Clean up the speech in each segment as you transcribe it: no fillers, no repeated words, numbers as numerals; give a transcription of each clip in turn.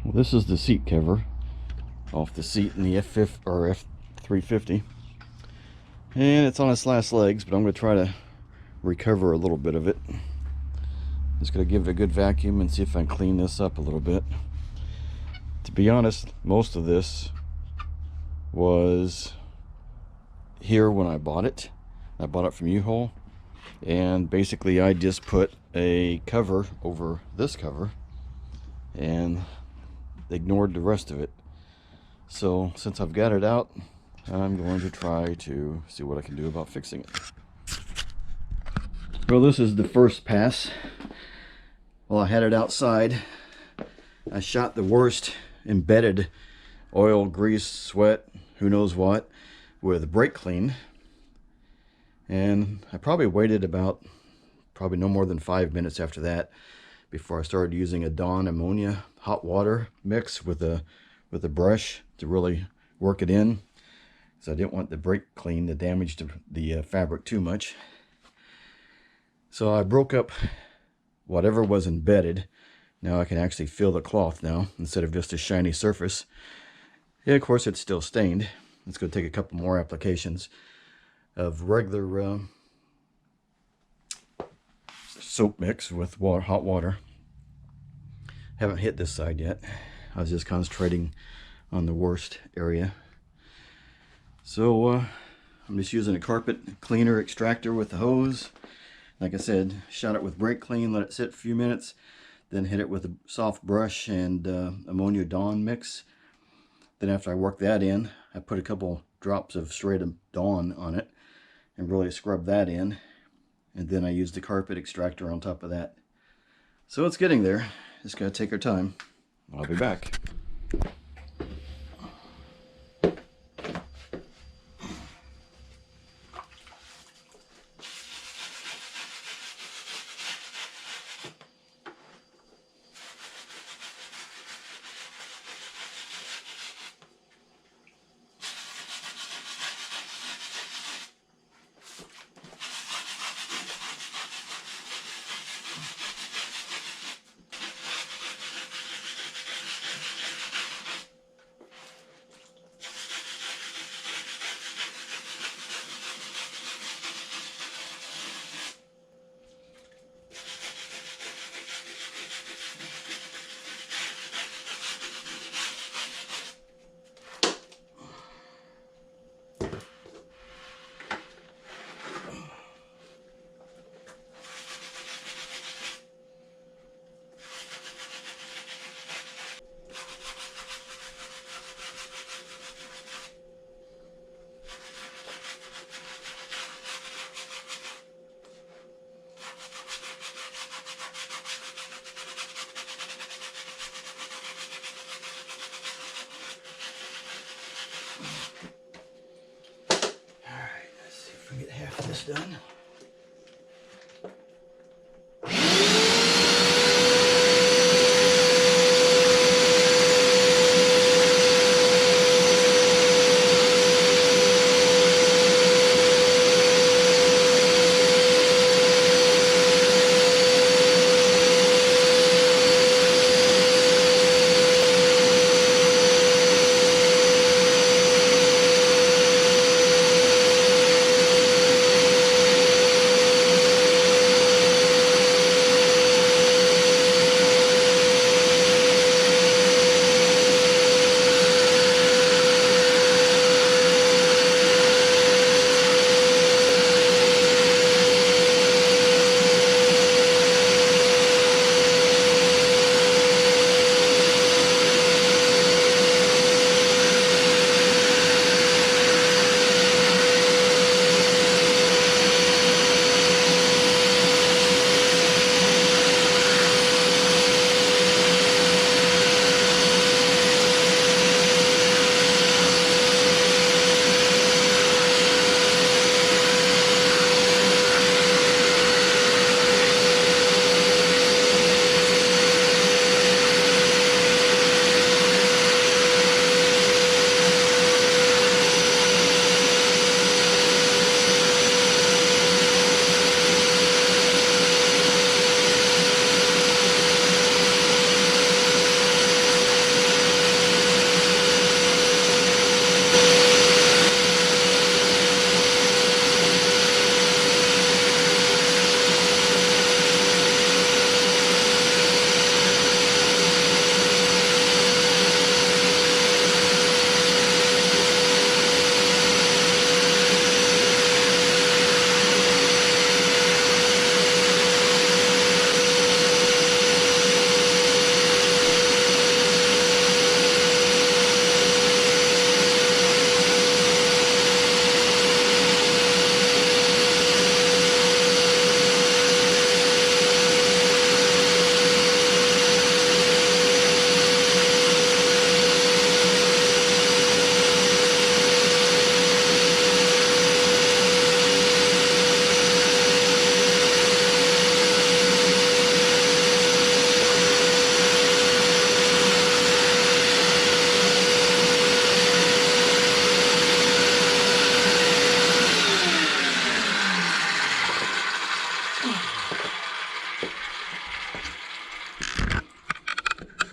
Well, this is the seat cover off the seat in the F350, and it's on its last legs, but I'm going to try to recover a little bit of it. Just going to give it a good vacuum and see if I can clean this up a little bit. To be honest, most of this was here when I bought it. I bought it from U-Haul, and basically I just put a cover over this cover and ignored the rest of it. So since I've got it out, I'm going to try to see what I can do about fixing it. Well, this is the first pass. While I had it outside, I shot the worst embedded oil, grease, sweat, who knows what, with brake clean. And I probably waited about no more than 5 minutes after that before I started using a Dawn ammonia hot water mix with a brush to really work it in, because I didn't want the brake clean to damage the fabric too much. So I broke up whatever was embedded. Now I can actually feel the cloth now instead of just a shiny surface. Yeah, of course it's still stained. It's going to take a couple more applications of regular soap mix with hot water. Haven't hit this side yet. I was just concentrating on the worst area. So I'm just using a carpet cleaner extractor with the hose. Like I said, shot it with brake clean, let it sit for a few minutes, then hit it with a soft brush and ammonia Dawn mix. Then after I worked that in, I put a couple drops of straight Dawn on it and really scrub that in. And then I used the carpet extractor on top of that. So it's getting there. Just gotta take our time. I'll be back. Get half of this done.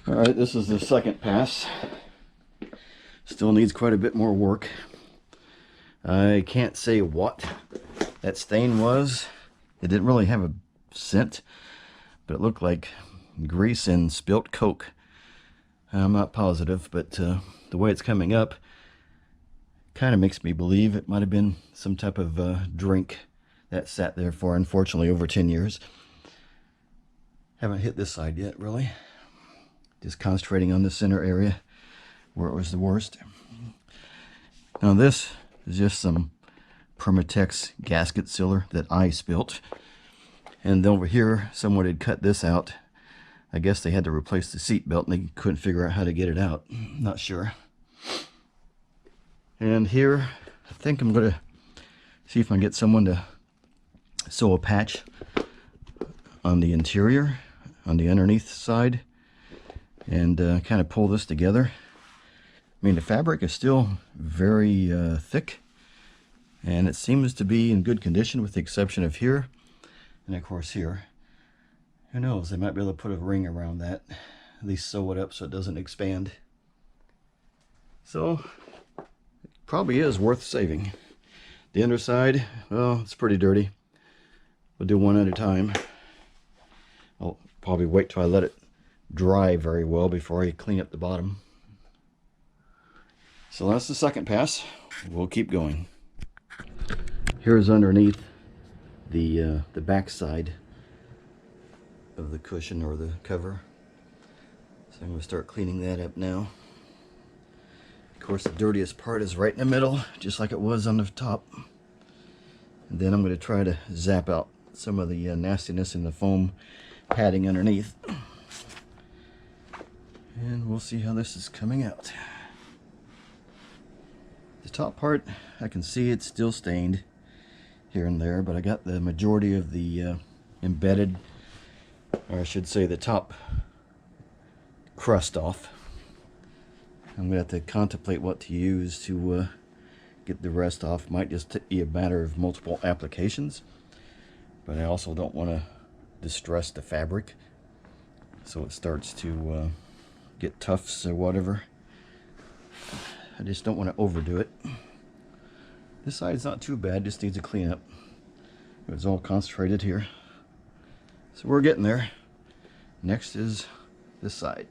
All right, this is the second pass. Still needs quite a bit more work. I can't say what that stain was. It didn't really have a scent, but it looked like grease and spilt Coke. I'm not positive, but the way it's coming up kind of makes me believe it might have been some type of drink that sat there for, unfortunately, over 10 years. Haven't hit this side yet, really. Just concentrating on the center area where it was the worst. Now this is just some Permatex gasket sealer that I spilt. And over here, someone had cut this out. I guess they had to replace the seat belt and they couldn't figure out how to get it out. Not sure. And here, I think I'm going to see if I can get someone to sew a patch on the interior, on the underneath side, and kind of pull this together. I mean, the fabric is still very thick, and it seems to be in good condition with the exception of here, and of course here. Who knows, they might be able to put a ring around that, at least sew it up so it doesn't expand. So, it probably is worth saving. The underside, well, it's pretty dirty. We'll do one at a time. I'll probably wait till I let it dry very well before I clean up the bottom. So that's the second pass. We'll keep going. Here's underneath the back side of the cushion or the cover. So I'm going to start cleaning that up now. Of course, the dirtiest part is right in the middle, just like it was on the top. And then I'm going to try to zap out some of the nastiness in the foam padding underneath. And we'll see how this is coming out. The top part, I can see it's still stained here and there, but I got the majority of the embedded, or I should say the top crust off. I'm going to have to contemplate what to use to get the rest off. Might just be a matter of multiple applications, but I also don't want to distress the fabric so it starts to get tufts or whatever. I just don't want to overdo it. This side's not too bad, just needs a clean up. It's all concentrated here. So we're getting there. Next is this side.